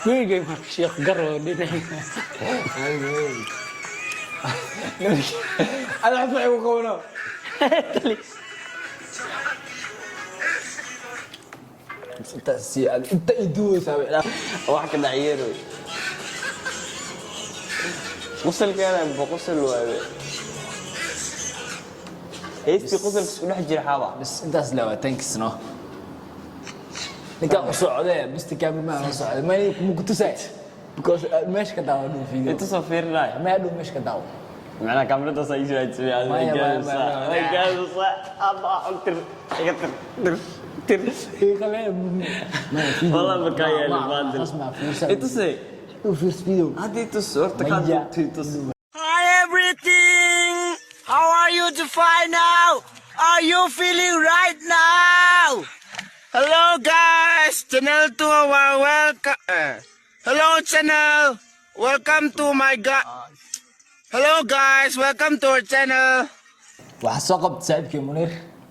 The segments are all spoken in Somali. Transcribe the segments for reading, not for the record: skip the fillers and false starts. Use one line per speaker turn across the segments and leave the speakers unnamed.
ويجي معك شيخ قرر
انا احب يقولوا انت يدوس
واحد كده عيره وصل كان بقصل وهذا هيس في قصل كل واحد جري حاضر
بس انت اسلوى تانكس نو نكا صعودة بس تكمل ما صعودة ما ممكن تساعد because مش كداو دو فيديو
انت صفير لا
ما دو مش كداو
معنا كاميرا تصير شوية تسوي هذا الجال صح الله أكتر تر والله بكاية اللي بعد
اسمع فيرس
انت سي
فيرس فيديو
هذه تصور تكاد تصور
Hi everything! How are you to find now? Are you feeling right now? Hello guys! Channel 2 welcome. Hello channel! Welcome to my Hello guys! Welcome to our channel!
وحساقب سعيد منير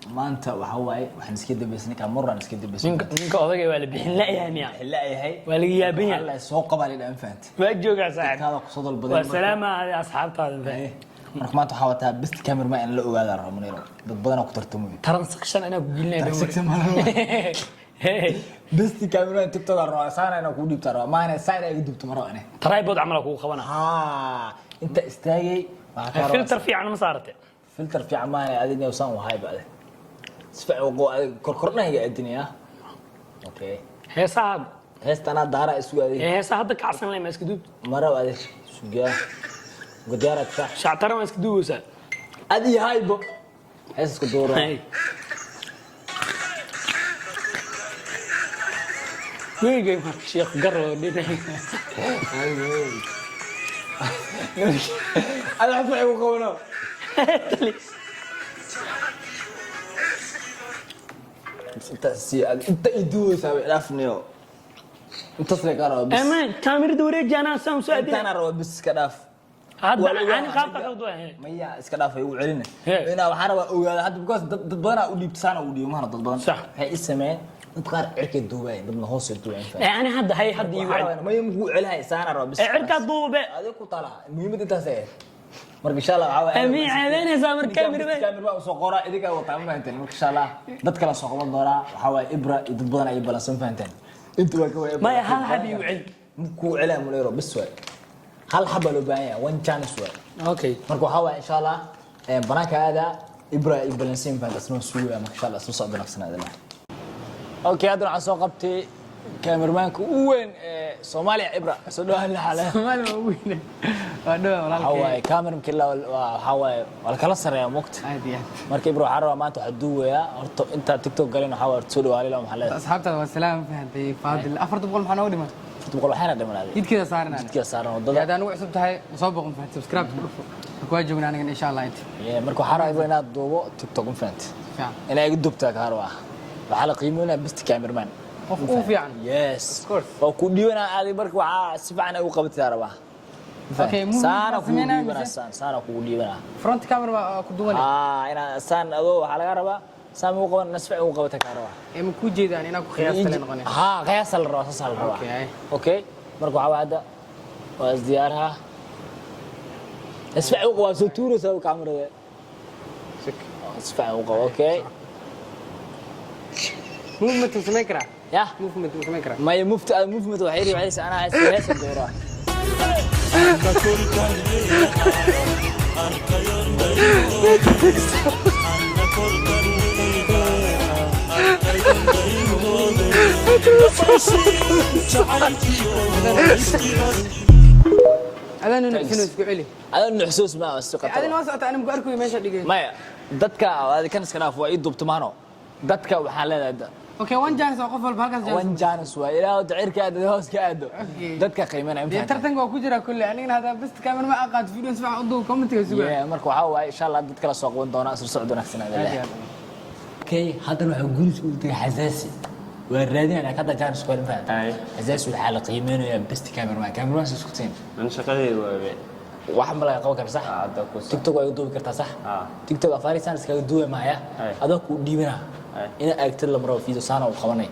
ما انت وحواي وحن نسكت بسنك مرة نسكت بسنك
منك أضاقي ولا بحن لا يعني
لا يا هي
ولا يابين
الله سوق على الانفانت
ما تجوع سعد
هذا قصد البدن
والسلامة على أصحاب طالب
marka maanta waxaa wataa best camera ma in la ogaado rabo Muniro dad badan oo ku tartamay
transaction أنا قلنا
transaction ma best camera TikTok rabo saana ina ku dhibta rabo maana saana ay dhibto maro ane
ترايبود عملك وخبنا
ha inta istaagay
فلتر في عنا مسارته
filter fiican maana adina usaan wahay baade isfac korkorna higa adina okay
هي صعب
heestana daara isu adeeg
هي صعب كعسن لي ما اسكدوب
maro adeeg sugaa قديرك صح
شعتر ما اسكدوب سال
ادي هايبو heesku dooro
ويجي معك شيخ قرر
انا احب يقولوا انت يدوس عرفني انت صدق راه
امان كاميرا دوري جانا سام سعودي
انا راه بس كداف
هذا انا قابط قضوه
ميا اسك dhaafay u celina ina waxaan rabaa ogaada hadda because dad badan u dhiibtaan u dhiibo mahana dad badan waxay ismeen dad qaar cirkay duubay dadna hoos u duubay
انا هذا هي حد يوعد
ما يمكن celhay saana rabo bis
cirka duube
adiga ku tala muhiimada intaas ay marka insha Allah waxa
ami caadeenaysa mar
kamera soo qora idiga wata ma fahanteen marka insha Allah dad kala soo qaban doona waxa way ibra dad badan ay balansan fahanteen inta waa ka way
ما هل حد يوعد
ku celaa Muniro bis way hal xaba loo baahan yahay one chance way
اوكي
marka waxa way insha Allah banaanka aada ibra iyo balansin baan asnoo suuga ma insha Allah soo socdo naqsanaadana okay hadda waxaan soo qabtay cameramanka u weyn ee Soomaaliya ibra soo dhawaad la xalay
Soomaaliya u weyn waa dhawaad walaalkay
hawaay cameramanka la waxa way wala kala sareeyo muqt
عادي
marka ibra waxa rabaa maanta waxa duwaya horta inta TikTok galin waxa waa soo dhawaad la maxalada
asxaabtada waa salaam fahantay faadil afarta boqol maxaa noo dhiman
boqol waxaana dhimanaaday
jidkeeda saarnaa
jidkeeda saaran wadada
hadaan ugu cusub tahay soo boqon fahantay subscribe ku dhufo ku waajiban aniga insha Allah inta
marka waxa rabaa inaad duubo TikTok u fahantay inay igu dubtaa ka harwa waxa la qiimeynaa best cameraman
qof u fiican
yes
of course
oo ku dhiibana aadi marka waxa si fiican ay u qabatay rabaa
okay
saana ku dhiibana saana ku dhiibana
front camera ku duwan
ina saan adoo waxa laga rabaa saan u qaban nasfic u qabatay ka rabaa
ma ku jeedaan inaa ku qiyaasta la noqonay
ha qiyaas la rabaa saal rabaa okay marka waxa wada waa isdiyaaraha nasfic u qaban soo tuuraysa kamerada nasfic u qaban okay
movement سمي كرا
يا
movement سمي كرا
ما هي movement وحيري وعيس انا عايز هيك الدوره
هذا نحسوس كعلي
هذا نحسوس ما الثقه
هذا ما سقط انا مقاركو ماشي دقيقه
ما dadka هذا كان iska dhaaf waa ii dubtamaano dadka waxa leedahay
اوكي وان جانس qof walba halkaas
jaanis one jaanis waa ilaa dacirka aad hoos ka aado dadka qiimeena
inta tartanka ku jira kulli anigana hada best camera ma aqaad video si fiican u duub commentiga sugaa
marka waxa waa insha Allah dadka la soo qaban doona sir socdo wanaagsan okay hadana waxa guulis u tagay xasaasi waa raadinayna ka jaanis ku ilmaha xasaasi waxa la qiimeynaya best camera isku tiin
an shaqadeedu waa
wax ma laga qaban karo sax TikTok way u duubi kartaa sax TikTok afarisan iskaga duubay maaya adoo ku dhiibana ina aragtid la maro video saana u qabanay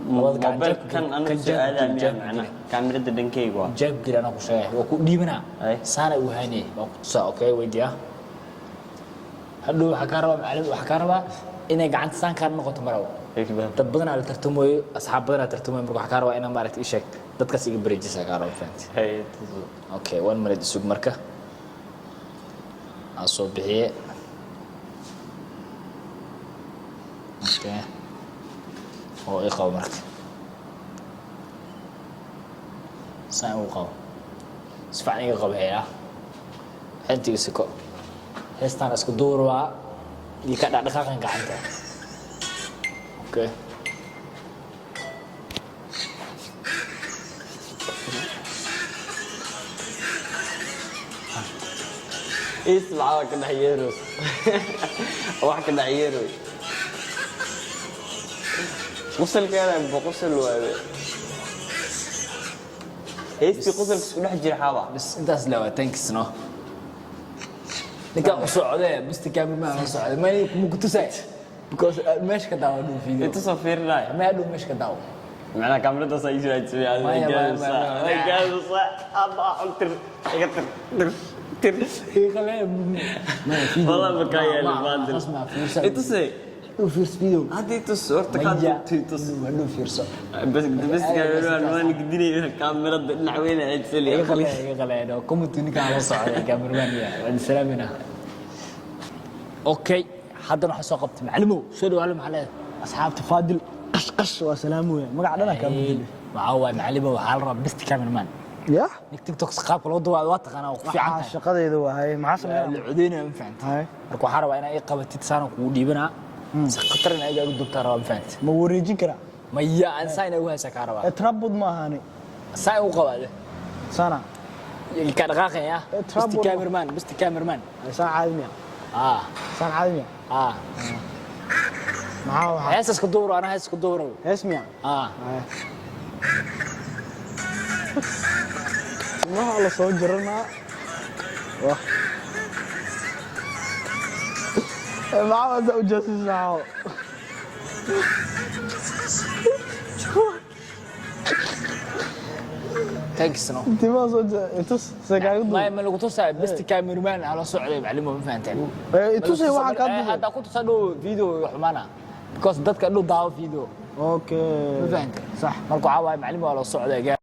موبايل كان أنا سؤال معنا كاميرا دنكي قوا
جاب جري أنا كوشة وكودي منا سنة وهاني وقصة أوكي ويديا هلو حكارة معلم وحكارة إني قعدت سان كان نقطة مرة dad badan aan tartamooyo asxaab badan aan tartamooyo marka waxa ka rabaa inaan maaragtay ii sheeg dadkaas iga bridges ka rabaa faanti okay one minute sug marka aan soo bixiye okay oo ii qabo marka saan uu qabo isfaan iga qabo heeya intii isku heestaan isku duurwa ii ka dhaqdhaqaaqan gacanta okay
اسمع كنا حيروس واحد كنا حيروي وصل كان بقصل وهذا ايش في قصل كل حد حاضر
بس انت اسلوى تانكس نو نكا سعوديه بس كامل ما سعوديه ما ممكن تساعد because مش كداو دو فيديو
انت صفير لا
ما دو مش كداو
معنا كاميرا تصير جاي تسوي هذا جالس صح الله انتر والله بكايا الباندل انت سي
فيرس فيديو
هذه تصورتك هذه
ما فيرس
بس كاميرا ما نقدر كاميرا نحوينا عدسلي
يا خلي كومنت نيك على صعد كاميرا مان السلام هنا اوكي حضر waxaa soo qabtay macalimo soo dhawaale maxaa asxaabta faadil qashqash waa salaamu magac dhana ka mid waa macalimo waxa la rabaa best cameraman
يا
TikTok qaabka loo duwaa waa taqaana oo fiican tahay
shaqadeedu waa hay maxaa sameeyay
la codeynaa ma fahantahay marka waxa rabaa inay qabatid saan kugu dhiibana si khatar in ay ugu dubtaa rabaa ma fahantahay
ma wareejin kara
ma ya aan saan ay u haysa ka rabaa
trabud ma ahani
saan u qabaade
sana
ka dhaqaaqaya best cameraman
saan caadimiya saan caadimiya معاه
هسه كدور انا هسه كدور
اسمع ما على صوت جرنا واه معاه ذا وجاسس معاه
تاكس نو
انت ما صوت انت سكايد
ما لو توسع بس كاميرمان على صعد معلمه ما فهمتني
انت سي واحد كان
هذا كنت صدو فيديو حمانا because dadka dhow daawo video
okay
ma fahantay
صح
marka waxa waay macallin waa la socday